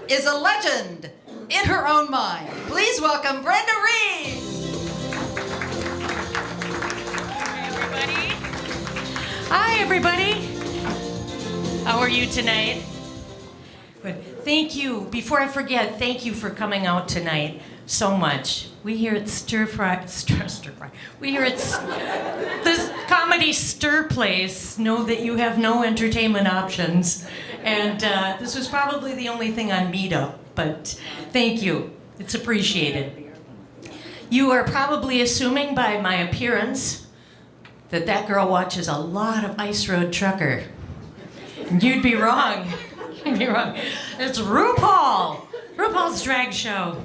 is a legend in her own mind. Please welcome Brenda Reed. Hi, everybody. How are you tonight? Good. Thank you. Before I forget, thank you for coming out tonight so much. We here at Stir Fry. We here at this comedy stir place know that you have no entertainment options, and this was probably the only thing on Meetup. But thank you. It's appreciated. You are probably assuming by my appearance that girl watches a lot of Ice Road Trucker. You'd be wrong. You'd be wrong. It's RuPaul. RuPaul's drag show.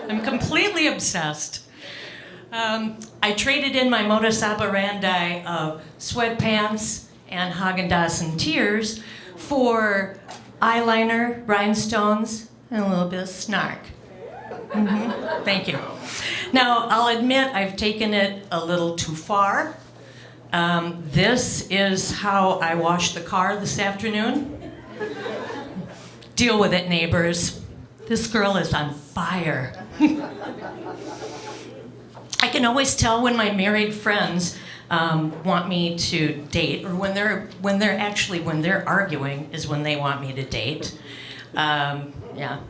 I'm completely obsessed. I traded in my modus operandi of sweatpants and Haagen-Dazs and tears for eyeliner, rhinestones, and a little bit of snark. Thank you. Now, I'll admit I've taken it a little too far. This is how I washed the car this afternoon. Deal with it, neighbors. This girl is on fire. I can always tell when my married friends want me to date, or when they're arguing is when they want me to date. Yeah.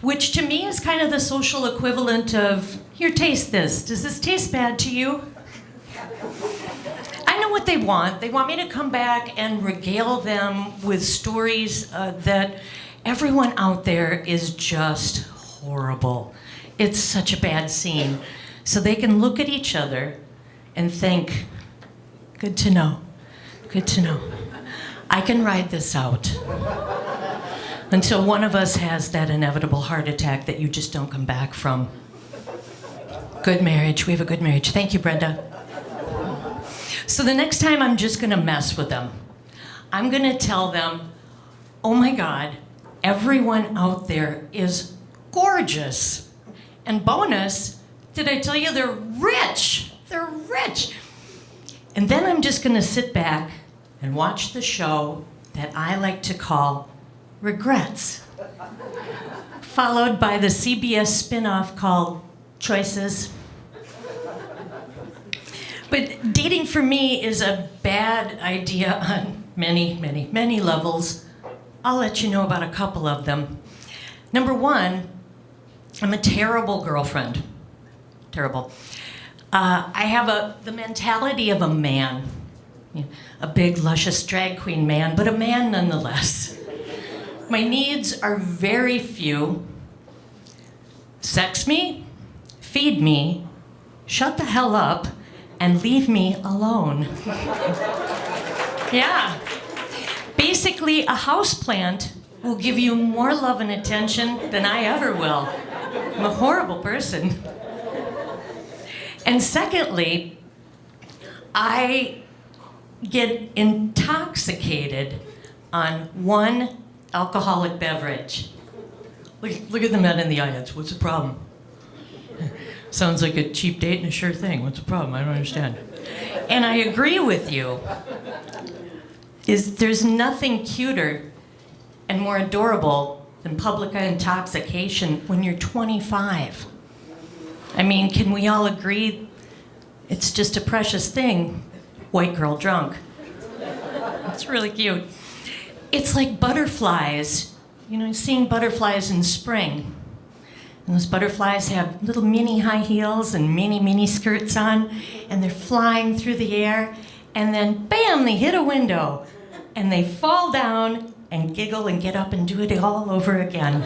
Which to me is kind of the social equivalent of, here, taste this. Does this taste bad to you? I know what they want. They want me to come back and regale them with stories that everyone out there is just horrible. It's such a bad scene. So they can look at each other and think, good to know, good to know. I can ride this out until one of us has that inevitable heart attack that you just don't come back from. Good marriage. We have a good marriage. Thank you, Brenda. So the next time I'm just gonna mess with them. I'm gonna tell them, oh my God, everyone out there is gorgeous. And bonus, did I tell you they're rich? They're rich. And then I'm just gonna sit back and watch the show that I like to call Regrets, followed by the CBS spin-off called Choices. But dating for me is a bad idea on many, many, many levels. I'll let you know about a couple of them. Number one, I'm a terrible girlfriend. Terrible. I have the mentality of a man. A big, luscious drag queen man, but a man nonetheless. My needs are very few. Sex me, feed me, shut the hell up, and leave me alone. Yeah. Basically, a houseplant will give you more love and attention than I ever will. I'm a horrible person. And secondly, I get intoxicated on one alcoholic beverage. Look at the men in the audience. What's the problem? Sounds like a cheap date and a sure thing. What's the problem? I don't understand. And I agree with you. There's nothing cuter and more adorable than public intoxication when you're 25. I mean, can we all agree it's just a precious thing? White girl drunk. It's really cute. It's like butterflies. You know, seeing butterflies in spring. And those butterflies have little mini high heels and mini skirts on, and they're flying through the air, and then bam, they hit a window, and they fall down and giggle and get up and do it all over again.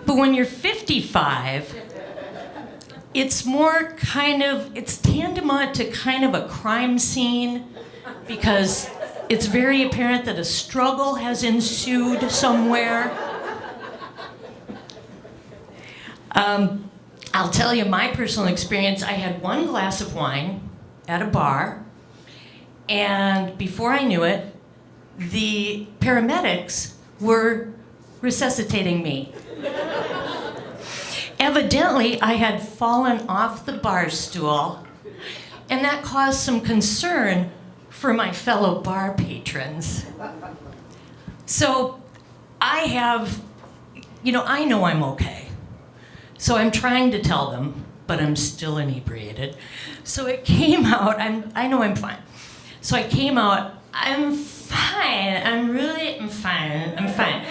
But when you're 55, it's more it's tantamount to kind of a crime scene, because it's very apparent that a struggle has ensued somewhere. I'll tell you my personal experience. I had one glass of wine at a bar, and before I knew it, the paramedics were resuscitating me. Evidently, I had fallen off the bar stool, and that caused some concern for my fellow bar patrons. So I know I'm okay. So I'm trying to tell them, but I'm still inebriated. So it came out, I know I'm fine. So I came out, I'm fine. I'm fine.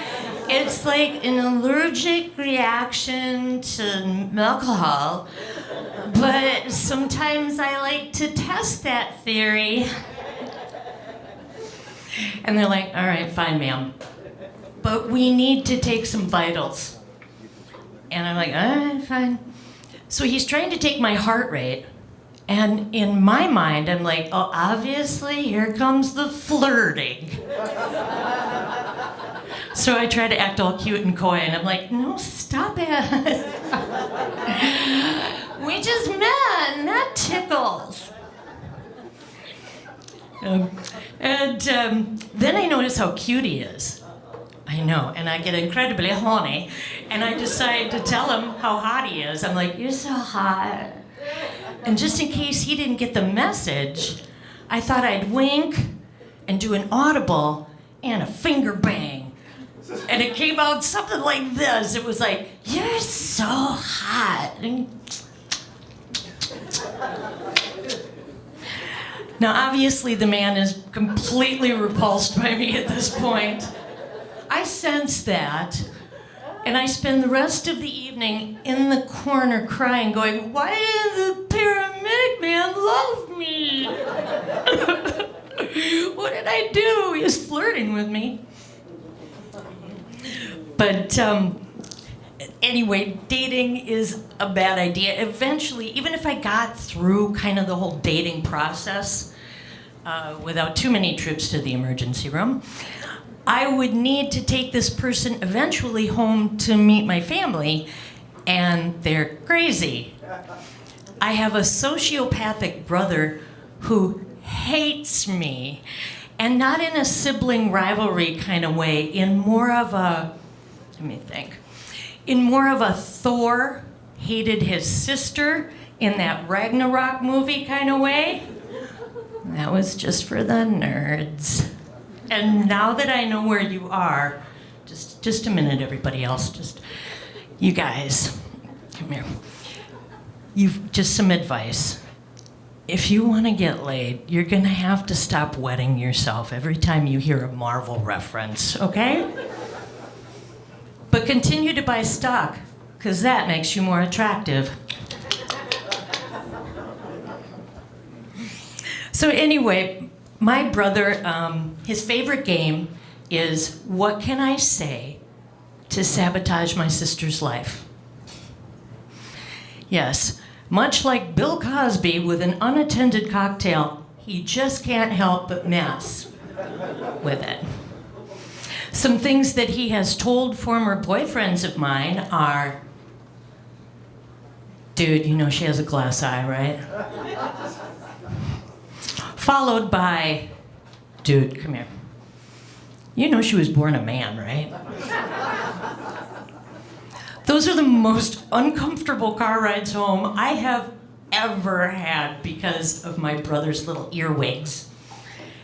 It's like an allergic reaction to alcohol, but sometimes I like to test that theory. And they're like, all right, fine, ma'am. But we need to take some vitals. And I'm like, all right, fine. So he's trying to take my heart rate. And in my mind, I'm like, oh, obviously, here comes the flirting. So I try to act all cute and coy, and I'm like, no, stop it. We just met, and that tickles. Then I notice how cute he is. I know, and I get incredibly horny, and I decide to tell him how hot he is. I'm like, you're so hot. And just in case he didn't get the message, I thought I'd wink and do an audible and a finger bang. And it came out something like this. It was like, you're so hot. Now, obviously, the man is completely repulsed by me at this point. I sense that, and I spend the rest of the evening in the corner crying, going, why didn't the paramedic man love me? What did I do? He was flirting with me. But anyway, dating is a bad idea. Eventually, even if I got through kind of the whole dating process without too many trips to the emergency room, I would need to take this person eventually home to meet my family, and they're crazy. I have a sociopathic brother who hates me, and not in a sibling rivalry kind of way, in more of a Thor hated his sister in that Ragnarok movie kind of way. That was just for the nerds. And now that I know where you are, just a minute, everybody else, you guys, come here. Just some advice. If you want to get laid, you're going to have to stop wetting yourself every time you hear a Marvel reference, okay? But continue to buy stock, because that makes you more attractive. So anyway, my brother, his favorite game is, what can I say to sabotage my sister's life? Yes, much like Bill Cosby with an unattended cocktail, he just can't help but mess with it. Some things that he has told former boyfriends of mine are, dude, you know she has a glass eye, right? Followed by, dude, come here. You know she was born a man, right? Those are the most uncomfortable car rides home I have ever had because of my brother's little earwigs.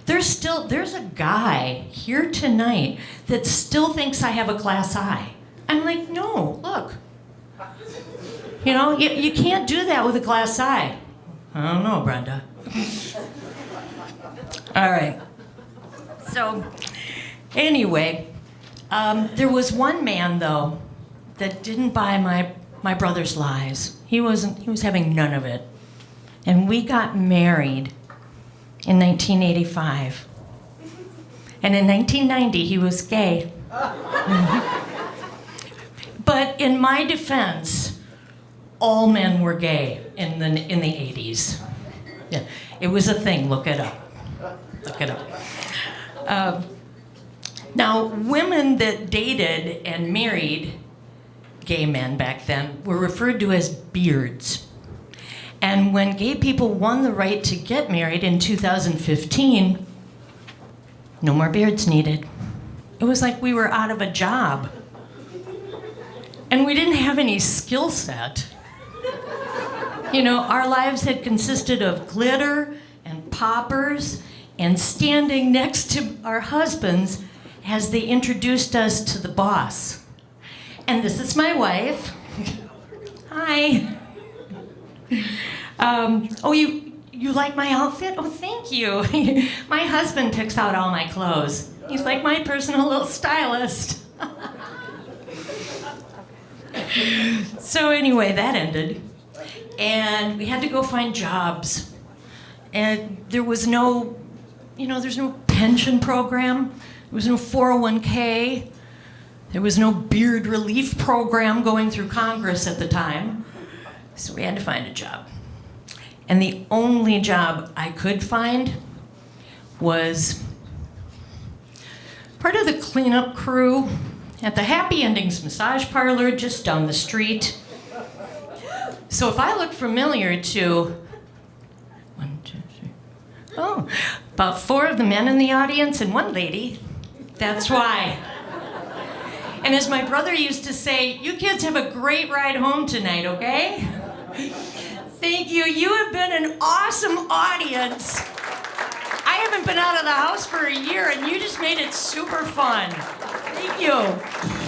There's a guy here tonight that still thinks I have a glass eye. I'm like, no, look. You know, you can't do that with a glass eye. I don't know, Brenda. All right. So, anyway, there was one man, though, that didn't buy my brother's lies. He was having none of it. And we got married in 1985. And in 1990, he was gay. But in my defense, all men were gay in the 80s. Yeah, it was a thing. Look it up. Look it up. Now, women that dated and married gay men back then were referred to as beards. And when gay people won the right to get married in 2015, no more beards needed. It was like we were out of a job. And we didn't have any skill set. You know, our lives had consisted of glitter and poppers and standing next to our husbands as they introduced us to the boss. And this is my wife. Hi. Oh, you like my outfit? Oh, thank you. My husband picks out all my clothes. He's like my personal little stylist. So anyway, that ended. And we had to go find jobs. And there was no, there's no pension program. There was no 401k. There was no beard relief program going through Congress at the time. So we had to find a job. And the only job I could find was part of the cleanup crew at the Happy Endings massage parlor just down the street. So if I look familiar to about 4 of the men in the audience and 1 lady, that's why. And as my brother used to say, you kids have a great ride home tonight, okay? Thank you. You have been an awesome audience. I haven't been out of the house for a year, and you just made it super fun. Thank you.